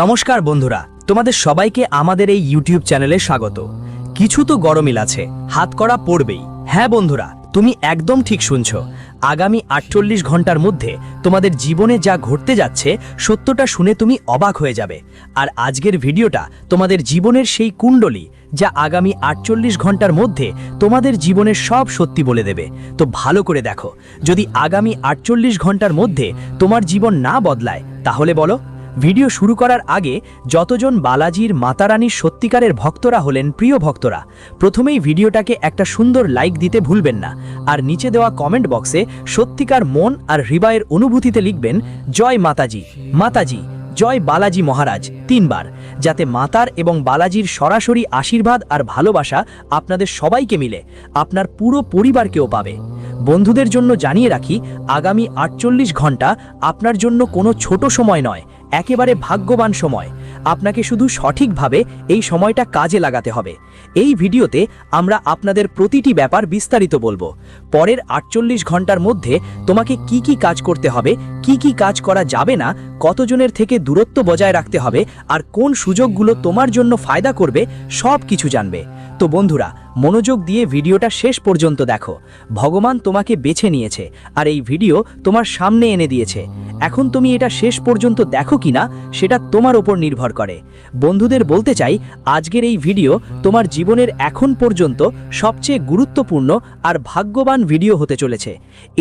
নমস্কার বন্ধুরা, তোমাদের সবাইকে আমাদের এই ইউটিউব চ্যানেলে স্বাগত। কিছু তো গরমিল আছে, হাত করা পড়বেই। হ্যাঁ বন্ধুরা, তুমি একদম ঠিক শুনছো। আগামী 48 ঘন্টার মধ্যে তোমাদের জীবনে যা ঘটতে যাচ্ছে সত্যটা শুনে তুমি অবাক হয়ে যাবে। আর আজকের ভিডিওটা তোমাদের জীবনের সেই কুণ্ডলী যা আগামী 48 ঘন্টার মধ্যে তোমাদের জীবনের সব সত্যি বলে দেবে। তো ভালো করে দেখো, যদি আগামী 48 ঘন্টার মধ্যে তোমার জীবন না বদলায় তাহলে বলো। ভিডিও শুরু করার আগে যতজন বালাজির মাতারানীর সত্যিকারের ভক্তরা হলেন প্রিয় ভক্তরা, প্রথমেই ভিডিওটাকে একটা সুন্দর লাইক দিতে ভুলবেন না। আর নিচে দেওয়া কমেন্ট বক্সে সত্যিকার মন আর হৃদয়ের অনুভূতিতে লিখবেন জয় মাতাজি, মাতাজি জয় বালাজি মহারাজ 3 বার, যাতে মাতার এবং বালাজির সরাসরি আশীর্বাদ আর ভালোবাসা আপনাদের সবাইকে মিলে আপনার পুরো পরিবারকেও পাবে। বন্ধুদের জন্য জানিয়ে রাখি, আগামী 48 ঘন্টা আপনার জন্য কোনো ছোট সময় নয়, একেবারে ভাগ্যবান সময়। আপনাকে শুধু সঠিকভাবে এই সময়টা কাজে লাগাতে হবে। এই ভিডিওতে আমরা আপনাদের প্রতিটি ব্যাপার বিস্তারিত বলবো। পরের 48 ঘন্টার মধ্যে তোমাকে কি কি কাজ করতে হবে, কি কি কাজ করা যাবে না, কতজনের থেকে দূরত্ব বজায় রাখতে হবে, আর কোন সুযোগগুলো তোমার জন্য ফায়দা করবে, সব কিছু জানবে। তো বন্ধুরা, মনোযোগ দিয়ে ভিডিওটা শেষ পর্যন্ত দেখো। ভগবান তোমাকে বেছে নিয়েছে আর এই ভিডিও তোমার সামনে এনে দিয়েছে। এখন তুমি এটা শেষ পর্যন্ত দেখো কিনা সেটা তোমার উপর নির্ভর করে। বন্ধুদের বলতে চাই, আজকের এই ভিডিও তোমার জীবনের এখন পর্যন্ত সবচেয়ে গুরুত্বপূর্ণ আর ভাগ্যবান ভিডিও হতে চলেছে।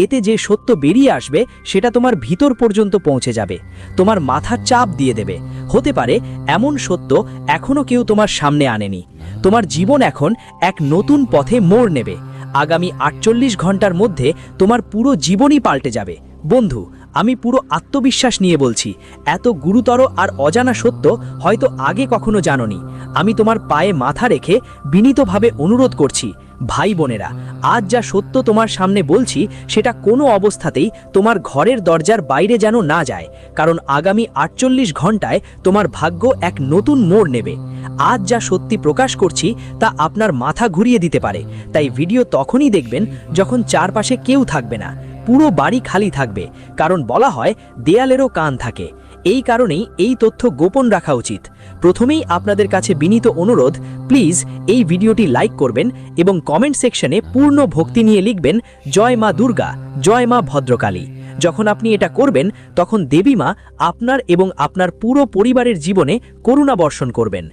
এতে যে সত্য বেরিয়ে আসবে সেটা তোমার ভিতর পর্যন্ত পৌঁছে যাবে, তোমার মাথা চাপ দিয়ে দেবে। হতে পারে এমন সত্য এখনো কেউ তোমার সামনে আনেনি। তোমার জীবন এখন এক নতুন পথে মোড় নেবে। আগামী 48 ঘন্টার মধ্যে তোমার পুরো জীবনই পাল্টে যাবে। বন্ধু, আমি পুরো আত্মবিশ্বাস নিয়ে বলছি, এত গুরুতর আর অজানা সত্য হয়তো আগে কখনো জানোনি। আমি তোমার পায়ে মাথা রেখে বিনীতভাবে অনুরোধ করছি, ভাই বোনেরা, আজ যা সত্য তোমার সামনে বলছি সেটা কোনো অবস্থাতেই তোমার ঘরের দরজার বাইরে যেন না যায়, কারণ আগামী 48 ঘন্টায় তোমার ভাগ্য এক নতুন মোড় নেবে। আজ যা সত্যি প্রকাশ করছি তা আপনার মাথা ঘুরিয়ে দিতে পারে, তাই ভিডিও তখনই দেখবেন যখন চারপাশে কেউ থাকবে না, পুরো বাড়ি খালি থাকবে। কারণ বলা হয় দেয়ালেরও কান থাকে। এই কারণেই এই তথ্য গোপন রাখা উচিত। প্রথমেই আপনাদের কাছে বিনীত অনুরোধ, প্লিজ এই ভিডিওটি লাইক করবেন এবং কমেন্ট সেকশনে পূর্ণ ভক্তি নিয়ে লিখবেন জয় মা দুর্গা, জয় মা ভদ্রকালী। যখন আপনি এটা করবেন তখন দেবী মা আপনার এবং আপনার পুরো পরিবারের জীবনে করুণা বর্ষণ করবেন।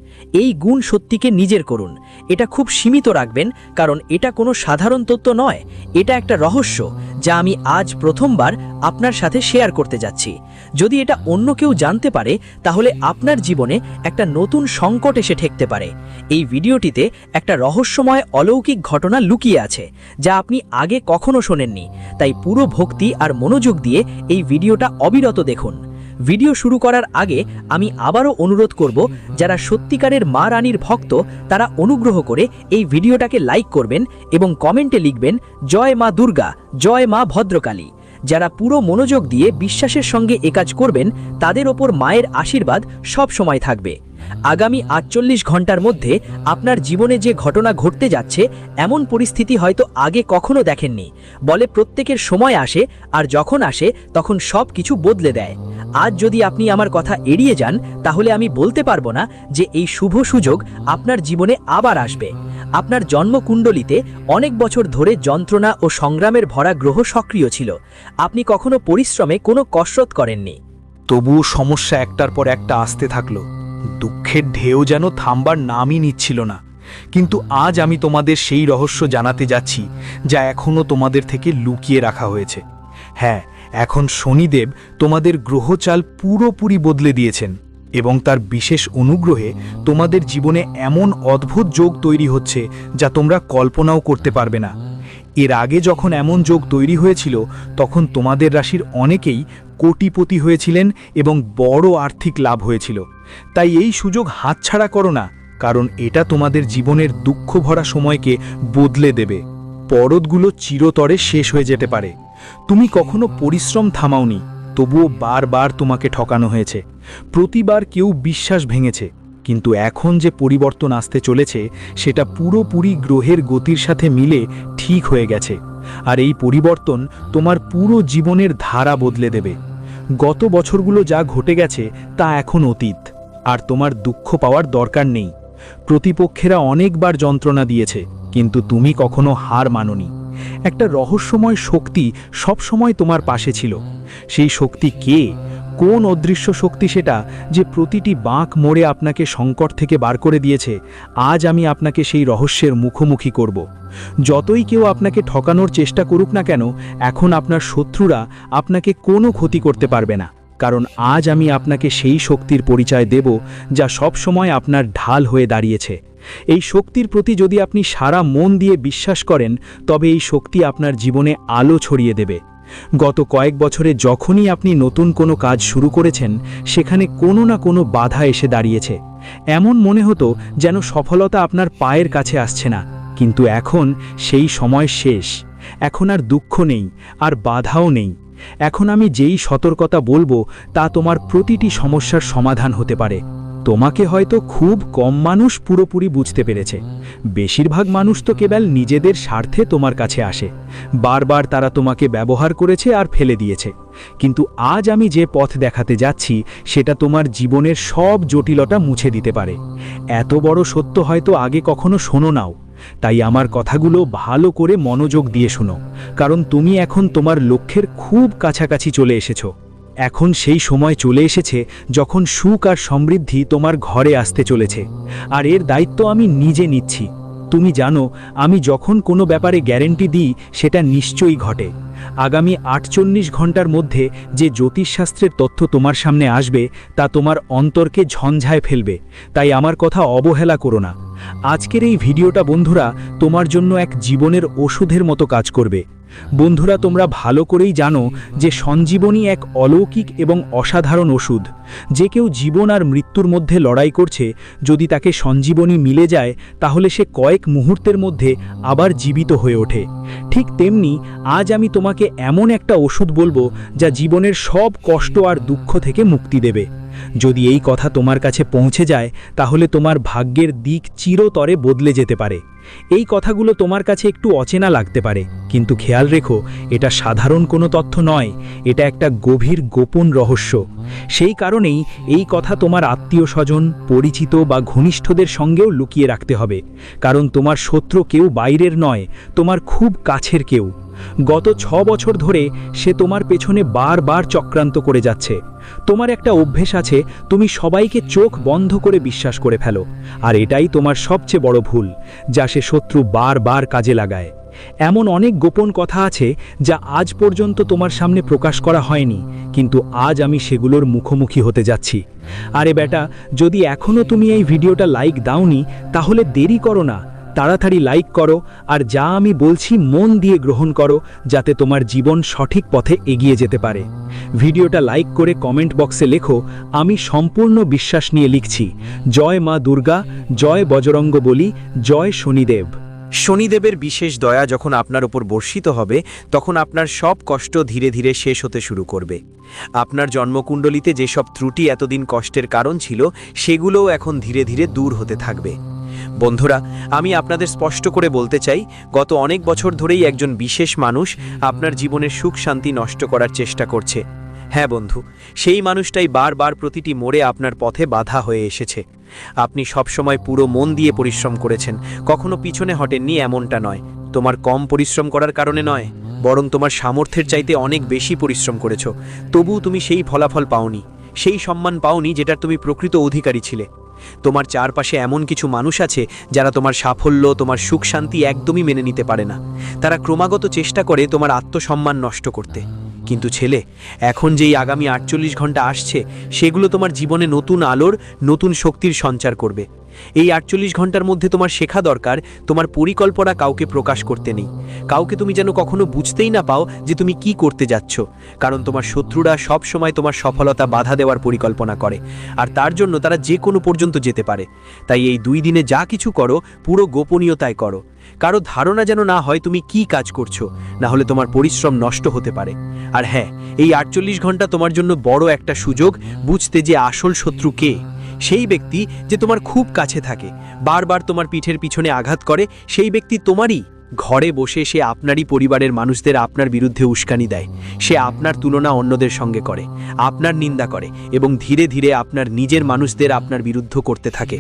এই গুণ সত্যিকে নিজের করুন। এটা খুব সীমিত রাখবেন, কারণ এটা কোনো সাধারণ তথ্য নয়, এটা একটা রহস্য যা আমি আজ প্রথমবার আপনার সাথে শেয়ার করতে যাচ্ছি। যদি এটা অন্য কেউ জানতে পারে তাহলে আপনার জীবনে একটা নতুন সংকট এসে ঠেকতে পারে। এই ভিডিওটিতে একটা রহস্যময় অলৌকিক ঘটনা লুকিয়ে আছে যা আপনি আগে কখনো শোনেননি, তাই পুরো ভক্তি আর মনোযোগ দিয়ে এই ভিডিওটা অবিরত দেখুন। ভিডিও শুরু করার আগে আমি আবারও অনুরোধ করব, যারা সত্যিকারের মা রানীর ভক্ত তারা অনুগ্রহ করে এই ভিডিওটাকে লাইক করবেন এবং কমেন্টে লিখবেন জয় মা দুর্গা, জয় মা ভদ্রকালী। যারা পুরো মনোযোগ দিয়ে বিশ্বাসের সঙ্গে একাজ করবেন তাদের ওপর মায়ের আশীর্বাদ সব সময় থাকবে। আগামী 48 ঘন্টার মধ্যে আপনার জীবনে যে ঘটনা ঘটতে যাচ্ছে এমন পরিস্থিতি হয়তো আগে কখনো দেখেননি। বলে প্রত্যেকের সময় আসে, আর যখন আসে তখন সব কিছু বদলে দেয়। আজ যদি আপনি আমার কথা এড়িয়ে যান তাহলে আমি বলতে পারবো না যে এই শুভ সুযোগ আপনার জীবনে আবার আসবে। আপনার জন্মকুণ্ডলিতে অনেক বছর ধরে যন্ত্রণা ও সংগ্রামের ভরা গ্রহ সক্রিয় ছিল। আপনি কখনো পরিশ্রমে কোনো কসরত করেননি। তবুও সমস্যা একটার পর একটা আসতে থাকলো। দুঃখের ঢেউ যেন থামবার নামই নিচ্ছিল না। কিন্তু আজ আমি তোমাদের সেই রহস্য জানাতে যাচ্ছি যা এখনো তোমাদের থেকে লুকিয়ে রাখা হয়েছে। হ্যাঁ, এখন শনিদেব তোমাদের গ্রহচাল পুরোপুরি বদলে দিয়েছেন এবং তার বিশেষ অনুগ্রহে তোমাদের জীবনে এমন অদ্ভুত যোগ তৈরি হচ্ছে যা তোমরা কল্পনাও করতে পারবে না। এর আগে যখন এমন যোগ তৈরি হয়েছিল তখন তোমাদের রাশির অনেকেই কোটিপতি হয়েছিলেন এবং বড় আর্থিক লাভ হয়েছিল। তাই এই সুযোগ হাতছাড়া করো না, কারণ এটা তোমাদের জীবনের দুঃখ ভরা সময়কে বদলে দেবে। পরতগুলো চিরতরে শেষ হয়ে যেতে পারে। তুমি কখনো পরিশ্রম থামাওনি, তবুও বারবার তোমাকে ঠকানো হয়েছে। প্রতিবার কেউ বিশ্বাস ভেঙেছে, কিন্তু এখন যে পরিবর্তন আসতে চলেছে সেটা পুরোপুরি গ্রহের গতির সাথে মিলে ঠিক হয়ে গেছে। আর এই পরিবর্তন তোমার পুরো জীবনের ধারা বদলে দেবে। গত বছরগুলো যা ঘটে গেছে তা এখন অতীত। আর তোমার দুঃখ পাওয়ার দরকার নেই। প্রতিপক্ষেরা অনেকবার যন্ত্রণা দিয়েছে, কিন্তু তুমি কখনো হার মানোনি। একটা রহস্যময় শক্তি সবসময় তোমার পাশে ছিল। সেই শক্তি কে? কোন অদৃশ্য শক্তি সেটা, যে প্রতিটি বাঁক মোড়ে আপনাকে সংকট থেকে বার করে দিয়েছে? আজ আমি আপনাকে সেই রহস্যের মুখোমুখি করব। যতই কেউ আপনাকে ঠকানোর চেষ্টা করুক না কেন, এখন আপনার শত্রুরা আপনাকে কোনো ক্ষতি করতে পারবে না, কারণ আজ আমি আপনাকে সেই শক্তির পরিচয় দেব যা সব সময় আপনার ঢাল হয়ে দাঁড়িয়েছে। এই শক্তির প্রতি যদি আপনি সারা মন দিয়ে বিশ্বাস করেন, তবে এই শক্তি আপনার জীবনে আলো ছড়িয়ে দেবে। গত কয়েক বছরে যখনই আপনি নতুন কোনো কাজ শুরু করেছেন, সেখানে কোনো না কোনো বাধা এসে দাঁড়িয়েছে। এমন মনে হতো যেন সফলতা আপনার পায়ের কাছে আসছে না, কিন্তু এখন সেই সময় শেষ। এখন আর দুঃখ নেই, আর বাধাও নেই। এখন আমি যেই সতর্কতা বলবো তা তোমার প্রতিটি সমস্যার সমাধান হতে পারে। তোমাকে হয়তো খুব কম মানুষ পুরোপুরি বুঝতে পেরেছে। বেশিরভাগ মানুষ তো কেবল নিজেদের স্বার্থে তোমার কাছে আসে। বারবার তারা তোমাকে ব্যবহার করেছে আর ফেলে দিয়েছে। কিন্তু আজ আমি যে পথ দেখাতে যাচ্ছি, সেটা তোমার জীবনের সব জটিলতা মুছে দিতে পারে। এত বড় সত্য হয়তো আগে কখনো শোনো নাও, তাই আমার কথাগুলো ভালো করে মনোযোগ দিয়ে শোনো, কারণ তুমি এখন তোমার লক্ষ্যের খুব কাছাকাছি চলে এসেছো। এখন সেই সময় চলে এসেছে যখন সুখ আর সমৃদ্ধি তোমার ঘরে আসতে চলেছে, আর এর দায়িত্ব আমি নিজে নিচ্ছি। তুমি জানো, আমি যখন কোনো ব্যাপারে গ্যারেন্টি দিই, সেটা নিশ্চয়ই ঘটে। আগামী 48 ঘন্টার মধ্যে যে জ্যোতিষশাস্ত্রের তথ্য তোমার সামনে আসবে, তা তোমার অন্তরকে ঝঞ্ঝায় ফেলবে। তাই আমার কথা অবহেলা করো না। আজকের এই ভিডিওটা বন্ধুরা তোমার জন্য এক জীবনের ওষুধের মতো কাজ করবে। বন্ধুরা, তোমরা ভালো করেই জানো যে সঞ্জীবনী এক অলৌকিক এবং অসাধারণ ওষুধ। যে কেউ জীবন আর মৃত্যুর মধ্যে লড়াই করছে, যদি তাকে সঞ্জীবনী মিলে যায়, তাহলে সে কয়েক মুহূর্তের মধ্যে আবার জীবিত হয়ে ওঠে। ঠিক তেমনি আজ আমি তোমাকে এমন একটা ওষুধ বলবো যা জীবনের সব কষ্ট আর দুঃখ থেকে মুক্তি দেবে। যদি এই কথা তোমার কাছে পৌঁছে যায়, তাহলে তোমার ভাগ্যের দিক চিরতরে বদলে যেতে পারে। এই কথাগুলো তোমার কাছে একটু অচেনা লাগতে পারে, কিন্তু খেয়াল রেখো, এটা সাধারণ কোনো তথ্য নয়, এটা একটা গভীর গোপন রহস্য। সেই কারণেই এই কথা তোমার আত্মীয় স্বজন, পরিচিত বা ঘনিষ্ঠদের সঙ্গেও লুকিয়ে রাখতে হবে, কারণ তোমার শত্রু কেউ বাইরের নয়, তোমার খুব কাছের কেউ। গত 6 বছর ধরে সে তোমার পেছনে বারবার চক্রান্ত করে যাচ্ছে। তোমার একটা অভ্যেস আছে, তুমি সবাইকে চোখ বন্ধ করে বিশ্বাস করে ফেলো, আর এটাই তোমার সবচেয়ে বড় ভুল, যা সে শত্রু বারবার কাজে লাগায়। এমন অনেক গোপন কথা আছে যা আজ পর্যন্ত তোমার সামনে প্রকাশ করা হয়নি, কিন্তু আজ আমি সেগুলোর মুখোমুখি হতে যাচ্ছি। আরে বেটা, যদি এখনও তুমি এই ভিডিওটা লাইক দাওনি, তাহলে দেরি করো না, তাড়াতাড়ি লাইক করো, আর যা আমি বলছি মন দিয়ে গ্রহণ করো, যাতে তোমার জীবন সঠিক পথে এগিয়ে যেতে পারে। ভিডিওটা লাইক করে কমেন্ট বক্সে লেখো, আমি সম্পূর্ণ বিশ্বাস নিয়ে লিখছি, জয় মা দুর্গা, জয় বজরঙ্গবলী, জয় শনিদেব। শনিদেবের বিশেষ দয়া যখন আপনার উপর বর্ষিত হবে, তখন আপনার সব কষ্ট ধীরে ধীরে শেষ হতে শুরু করবে। আপনার জন্মকুণ্ডলিতে যেসব ত্রুটি এতদিন কষ্টের কারণ ছিল, সেগুলোও এখন ধীরে ধীরে দূর হতে থাকবে। বন্ধুরা, আমি আপনাদের স্পষ্ট করে বলতে চাই, গত অনেক বছর ধরেই একজন বিশেষ মানুষ আপনার জীবনের সুখ শান্তি নষ্ট করার চেষ্টা করছে। হ্যাঁ বন্ধু, সেই মানুষটাই বারবার প্রতিটি মোড়ে আপনার পথে বাধা হয়ে এসেছে। আপনি সবসময় পুরো মন দিয়ে পরিশ্রম করেছেন, কখনো পিছনে হটেননি, এমনটা নয়। তোমার কম পরিশ্রম করার কারণে নয়, বরং তোমার সামর্থ্যের চাইতে অনেক বেশি পরিশ্রম করেছো। তবুও তুমি সেই ফলাফল পাওনি, সেই সম্মান পাওনি যেটার তুমি প্রকৃত অধিকারী ছিলে। তোমার চারপাশে এমন কিছু মানুষ আছে যারা তোমার সাফল্য, তোমার সুখ শান্তি একদমই মেনে নিতে পারে না। তারা ক্রমাগত চেষ্টা করে তোমার আত্মসম্মান নষ্ট করতে। কিন্তু ছেলে, এখন যেই আগামী 48 ঘন্টা আসছে, সেগুলো তোমার জীবনে নতুন আলোর, নতুন শক্তির সঞ্চার করবে। এই 48 ঘন্টার মধ্যে তোমার শেখা দরকার, তোমার পরিকল্পনা কাউকে প্রকাশ করতে নেই। কাউকে তুমি যেন কখনো বুঝতেই না পাও যে তুমি কি করতে যাচ্ছ, কারণ তোমার শত্রুরা সব সময় তোমার সফলতা বাধা দেওয়ার পরিকল্পনা করে, আর তার জন্য তারা যে কোনো পর্যন্ত যেতে পারে। তাই এই 2 দিনে যা কিছু করো, পুরো গোপনীয়তায় করো। কারো ধারণা যেন না হয় তুমি কি কাজ করছো, না হলে তোমার পরিশ্রম নষ্ট হতে পারে। আর হ্যাঁ, এই 48 ঘন্টা তোমার জন্য বড় একটা সুযোগ বুঝতে যে আসল শত্রু কে। সেই ব্যক্তি যে তোমার খুব কাছে থাকে, বারবার তোমার পিঠের পিছনে আঘাত করে, সেই ব্যক্তি তোমারই। ঘরে বসে সে আপনারই পরিবারের মানুষদের আপনার বিরুদ্ধে উস্কানি দেয়। সে আপনার তুলনা অন্যদের সঙ্গে করে, আপনার নিন্দা করে এবং ধীরে ধীরে আপনার নিজের মানুষদের আপনার বিরুদ্ধ করতে থাকে।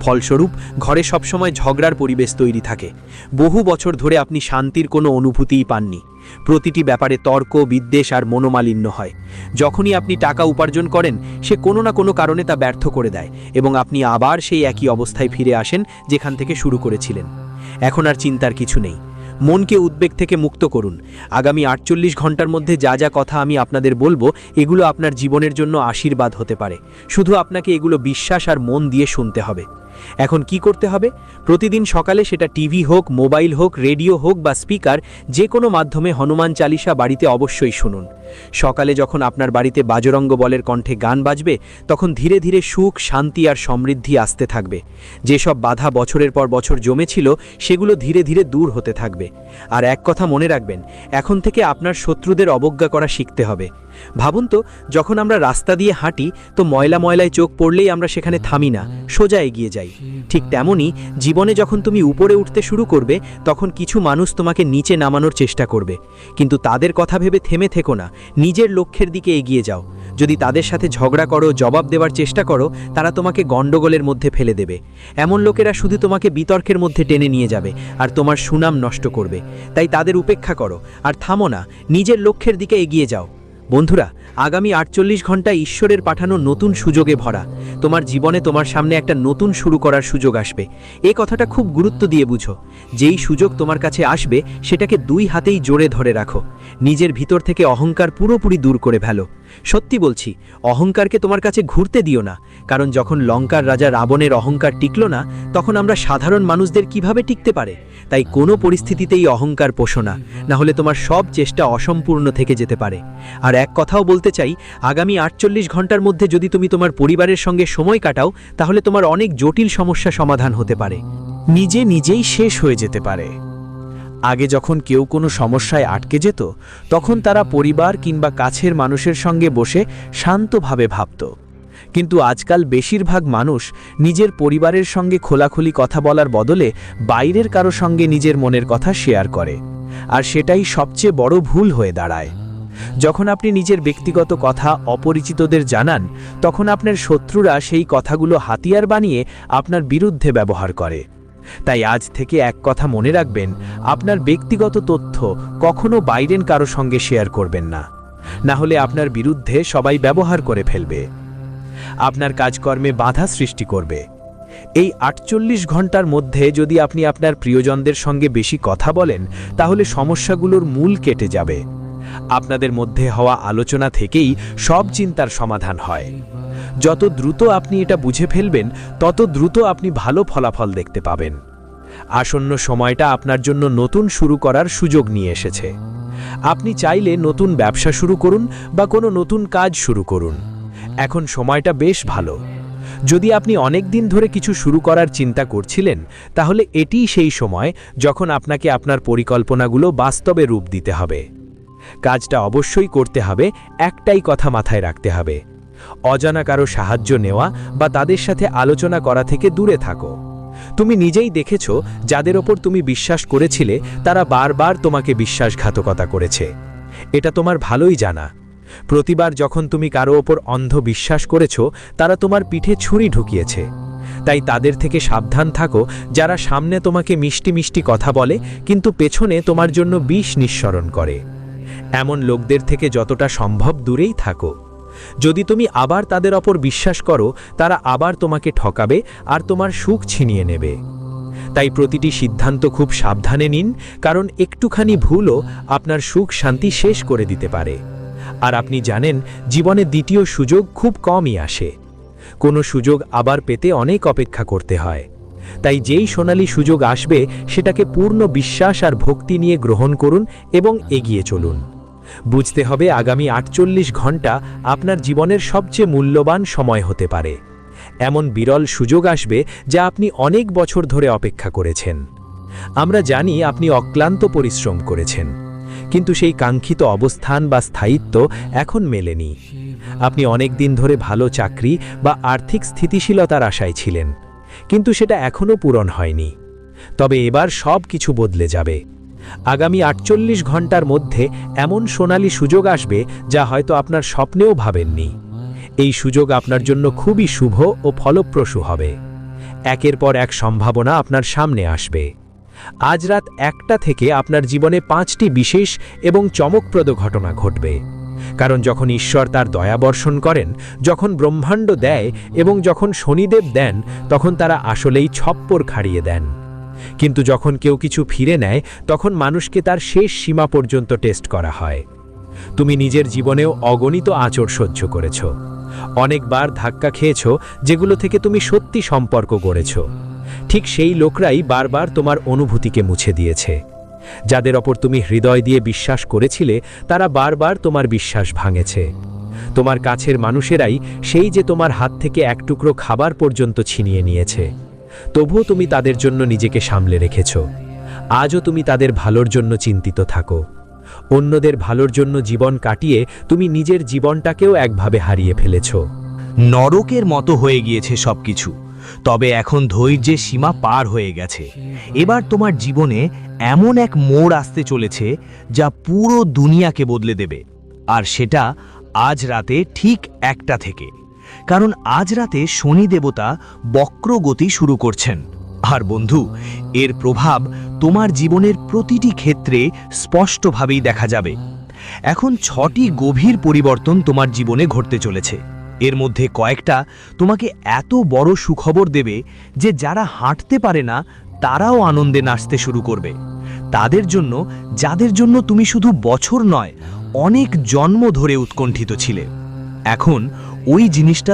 ফলস্বরূপ ঘরে সবসময় ঝগড়ার পরিবেশ তৈরি থাকে। বহু বছর ধরে আপনি শান্তির কোনো অনুভূতিই পাননি। প্রতিটি ব্যাপারে তর্ক, বিদ্বেষ আর মনোমালিন্য হয়। যখনই আপনি টাকা উপার্জন করেন, সে কোনো না কোনো কারণে তা ব্যর্থ করে দেয় এবং আপনি আবার সেই একই অবস্থায় ফিরে আসেন যেখান থেকে শুরু করেছিলেন। এখন আর চিন্তার কিছু নেই। মনকে উদ্বেগ থেকে মুক্ত করুন। আগামী 48 ঘন্টার মধ্যে যা যা কথা আমি আপনাদের বলবো, এগুলো আপনার জীবনের জন্য আশীর্বাদ হতে পারে। শুধু আপনাকে এগুলো বিশ্বাস আর মন দিয়ে শুনতে হবে। এখন কি করতে হবে? প্রতিদিন সকালে, সেটা টিভি হোক, মোবাইল হোক, রেডিও হোক বা স্পিকার, যে কোনো মাধ্যমে হনুমান চালিসা বাড়িতে অবশ্যই শুনুন। সকালে যখন আপনার বাড়িতে বাজরঙ্গ বলের কণ্ঠে গান বাজবে, তখন ধীরে ধীরে সুখ, শান্তি আর সমৃদ্ধি আসতে থাকবে। যেসব বাধা বছরের পর বছর জমেছিল, সেগুলো ধীরে ধীরে দূর হতে থাকবে। আর এক কথা মনে রাখবেন, এখন থেকে আপনার শত্রুদের অবজ্ঞা করা শিখতে হবে। ভাবুন তো, যখন আমরা রাস্তা দিয়ে হাঁটি, তো ময়লায় চোখ পড়লেই আমরা সেখানে থামি না, সোজা এগিয়ে যাই। ঠিক তেমনি জীবনে যখন তুমি উপরে উঠতে শুরু করবে, তখন কিছু মানুষ তোমাকে নিচে নামানোর চেষ্টা করবে, কিন্তু তাদের কথা ভেবে থেমে থেকো না, নিজের লক্ষ্যের দিকে এগিয়ে যাও। যদি তাদের সাথে ঝগড়া করো, জবাব দেওয়ার চেষ্টা করো, তারা তোমাকে গণ্ডগোলের মধ্যে ফেলে দেবে। এমন লোকেরা শুধু তোমাকে বিতর্কের মধ্যে টেনে নিয়ে যাবে আর তোমার সুনাম নষ্ট করবে। তাই তাদের উপেক্ষা করো আর থামো না, নিজের লক্ষ্যের দিকে এগিয়ে যাও। বন্ধুরা, আগামী 48 ঘন্টা ঈশ্বরের পাঠানো নতুন সুযোগে ভরা। তোমার জীবনে তোমার সামনে একটা নতুন শুরু করার সুযোগ আসবে। এই কথাটা খুব গুরুত্ব দিয়ে বুঝো। যেই সুযোগ তোমার কাছে আসবে, সেটাকে দুই হাতেই জোরে ধরে রাখো। নিজের ভিতর থেকে অহংকার পুরোপুরি দূর করে ফেলো। সত্যি বলছি, অহংকারকে তোমার কাছে ঘুরতে দিও না, কারণ যখন লঙ্কার রাজা রাবণের অহংকার টিকলো না, তখন আমরা সাধারণ মানুষদের কিভাবে টিকতে পারে? তাই কোনো পরিস্থিতিতেই অহংকার পোষো না, না হলে তোমার সব চেষ্টা অসম্পূর্ণ থেকে যেতে পারে। আর এক কথাও বলতে চাই, আগামী 48 ঘন্টার মধ্যে যদি তুমি তোমার পরিবারের সঙ্গে সময় কাটাও, তাহলে তোমার অনেক জটিল সমস্যা সমাধান হতে পারে, নিজেই শেষ হয়ে যেতে পারে। আগে যখন কেউ কোনো সমস্যায় আটকে যেত, তখন তারা পরিবার কিংবা কাছের মানুষের সঙ্গে বসে শান্তভাবে ভাবত। কিন্তু আজকাল বেশিরভাগ মানুষ নিজের পরিবারের সঙ্গে খোলাখুলি কথা বলার বদলে বাইরের কারো সঙ্গে নিজের মনের কথা শেয়ার করে, আর সেটাই সবচেয়ে বড় ভুল হয়ে দাঁড়ায়। যখন আপনি নিজের ব্যক্তিগত কথা অপরিচিতদের জানান, তখন আপনার শত্রুরা সেই কথাগুলো হাতিয়ার বানিয়ে আপনার বিরুদ্ধে ব্যবহার করে। তাই আজ থেকে এক কথা মনে রাখবেন, আপনার ব্যক্তিগত তথ্য কখনো বাইরের কারো সঙ্গে শেয়ার করবেন না, না হলে আপনার বিরুদ্ধে সবাই ব্যবহার করে ফেলবে, আপনার কাজকর্মে বাধা সৃষ্টি করবে। এই 48 ঘন্টার মধ্যে যদি আপনি আপনার প্রিয়জনদের সঙ্গে বেশি কথা বলেন, তাহলে সমস্যাগুলোর মূল কেটে যাবে। আপনাদের মধ্যে হওয়া আলোচনা থেকেই সব চিন্তার সমাধান হয়। যত দ্রুত আপনি এটা বুঝে ফেলবেন, তত দ্রুত আপনি ভালো ফলাফল দেখতে পাবেন। আসন্ন সময়টা আপনার জন্য নতুন শুরু করার সুযোগ নিয়ে এসেছে। আপনি চাইলে নতুন ব্যবসা শুরু করুন বা কোনো নতুন কাজ শুরু করুন। এখন সময়টা বেশ ভালো। যদি আপনি অনেক দিন ধরে কিছু শুরু করার চিন্তা করছিলেন, তাহলে এটিই সেই সময় যখন আপনাকে আপনার পরিকল্পনাগুলো বাস্তবে রূপ দিতে হবে। কাজটা অবশ্যই করতে হবে, একটাই কথা মাথায় রাখতে হবে: অজানা কারো সাহায্য নেওয়া বা তাদের সাথে আলোচনা করা থেকে দূরে থাকো। তুমি নিজেই দেখেছো, যাদের ওপর তুমি বিশ্বাস করেছিলে, তারা বারবার তোমাকে বিশ্বাসঘাতকতা করেছে। এটা তোমার ভালোই জানা। প্রতিবার যখন তুমি কারো ওপর অন্ধ বিশ্বাস করেছো, তারা তোমার পিঠে ছুরি ঢুকিয়েছে। তাই তাদের থেকে সাবধান থাকো, যারা সামনে তোমাকে মিষ্টি মিষ্টি কথা বলে কিন্তু পেছনে তোমার জন্য বিষ নিঃসরণ করে। এমন লোকদের থেকে যতটা সম্ভব দূরেই থাকো। যদি তুমি আবার তাদের ওপর বিশ্বাস করো, তারা আবার তোমাকে ঠকাবে আর তোমার সুখ ছিনিয়ে নেবে। তাই প্রতিটি সিদ্ধান্ত খুব সাবধানে নিন, কারণ একটুখানি ভুলও আপনার সুখ শান্তি শেষ করে দিতে পারে। আর আপনি জানেন, জীবনে দ্বিতীয় সুযোগ খুব কমই আসে। কোনো সুযোগ আবার পেতে অনেক অপেক্ষা করতে হয়। তাই যেই সোনালী সুযোগ আসবে, সেটাকে পূর্ণ বিশ্বাস আর ভক্তি নিয়ে গ্রহণ করুন এবং এগিয়ে চলুন। বুঝতে হবে, আগামী 48 ঘন্টা আপনার জীবনের সবচেয়ে মূল্যবান সময় হতে পারে। এমন বিরল সুযোগ আসবে যা আপনি অনেক বছর ধরে অপেক্ষা করেছেন। আমরা জানি আপনি অক্লান্ত পরিশ্রম করেছেন, কিন্তু সেই কাঙ্ক্ষিত অবস্থান বা স্থায়িত্ব এখন মেলেনি। আপনি অনেক দিন ধরে ভালো চাকরি বা আর্থিক স্থিতিশীলতার আশায় ছিলেন, কিন্তু সেটা এখনও পূরণ হয়নি। তবে এবার সব কিছু বদলে যাবে। আগামী 48 ঘন্টার মধ্যে এমন সোনালী সুযোগ আসবে যা হয়তো আপনার স্বপ্নেও ভাবেননি। এই সুযোগ আপনার জন্য খুবই শুভ ও ফলপ্রসূ হবে। একের পর এক সম্ভাবনা আপনার সামনে আসবে। আজ রাত 1টা থেকে আপনার জীবনে 5টি বিশেষ এবং চমকপ্রদ ঘটনা ঘটবে। কারণ যখন ঈশ্বর তার দয়া বর্ষণ করেন, যখন ব্রহ্মাণ্ড দেয় এবং যখন শনিদেব দেন, তখন তারা আসলেই ছপ্পর খাড়িয়ে দেন। কিন্তু যখন কেউ কিছু ফিরে নেয়, তখন মানুষকে তার শেষ সীমা পর্যন্ত টেস্ট করা হয়। তুমি নিজের জীবনেও অগণিত আঁচড় সহ্য করেছ, অনেকবার ধাক্কা খেয়েছ, যেগুলো থেকে তুমি সত্যি সম্পর্ক গড়েছ। ঠিক সেই লোকরাই বারবার তোমার অনুভূতিকে মুছে দিয়েছে। যাদের ওপর তুমি হৃদয় দিয়ে বিশ্বাস করেছিলে, তারা বারবার তোমার বিশ্বাস ভাঙেছে। তোমার কাছের মানুষেরাই সেই যে তোমার হাত থেকে এক টুকরো খাবার পর্যন্ত ছিনিয়ে নিয়েছে। তবুও তুমি তাদের জন্য নিজেকে সামলে রেখেছ। আজও তুমি তাদের ভালোর জন্য চিন্তিত থাকো। অন্যদের ভালোর জন্য জীবন কাটিয়ে তুমি নিজের জীবনটাকেও একভাবে হারিয়ে ফেলেছ। নরকের মতো হয়ে গিয়েছে সবকিছু, তবে এখন ধৈর্যের সীমা পার হয়ে গেছে। এবার তোমার জীবনে এমন এক মোড় আসতে চলেছে যা পুরো দুনিয়াকে বদলে দেবে। আর সেটা আজ রাতে ঠিক 1টা থেকে। কারণ আজ রাতে শনি দেবতা বক্রগতি শুরু করছেন। আর বন্ধু, এর প্রভাব তোমার জীবনের প্রতিটি ক্ষেত্রে স্পষ্টভাবেই দেখা যাবে। এখন 6টি গভীর পরিবর্তন তোমার জীবনে ঘটতে চলেছে। এর মধ্যে কয়েকটা তোমাকে এত বড় সুখবর দেবে যে যারা হাঁটতে পারে না তারাও আনন্দে নাচতে শুরু করবে। তাদের জন্য, যাদের জন্য তুমি শুধু বছর নয়, অনেক জন্ম ধরে উৎকণ্ঠিত ছিলে, এখন ওই জিনিসটা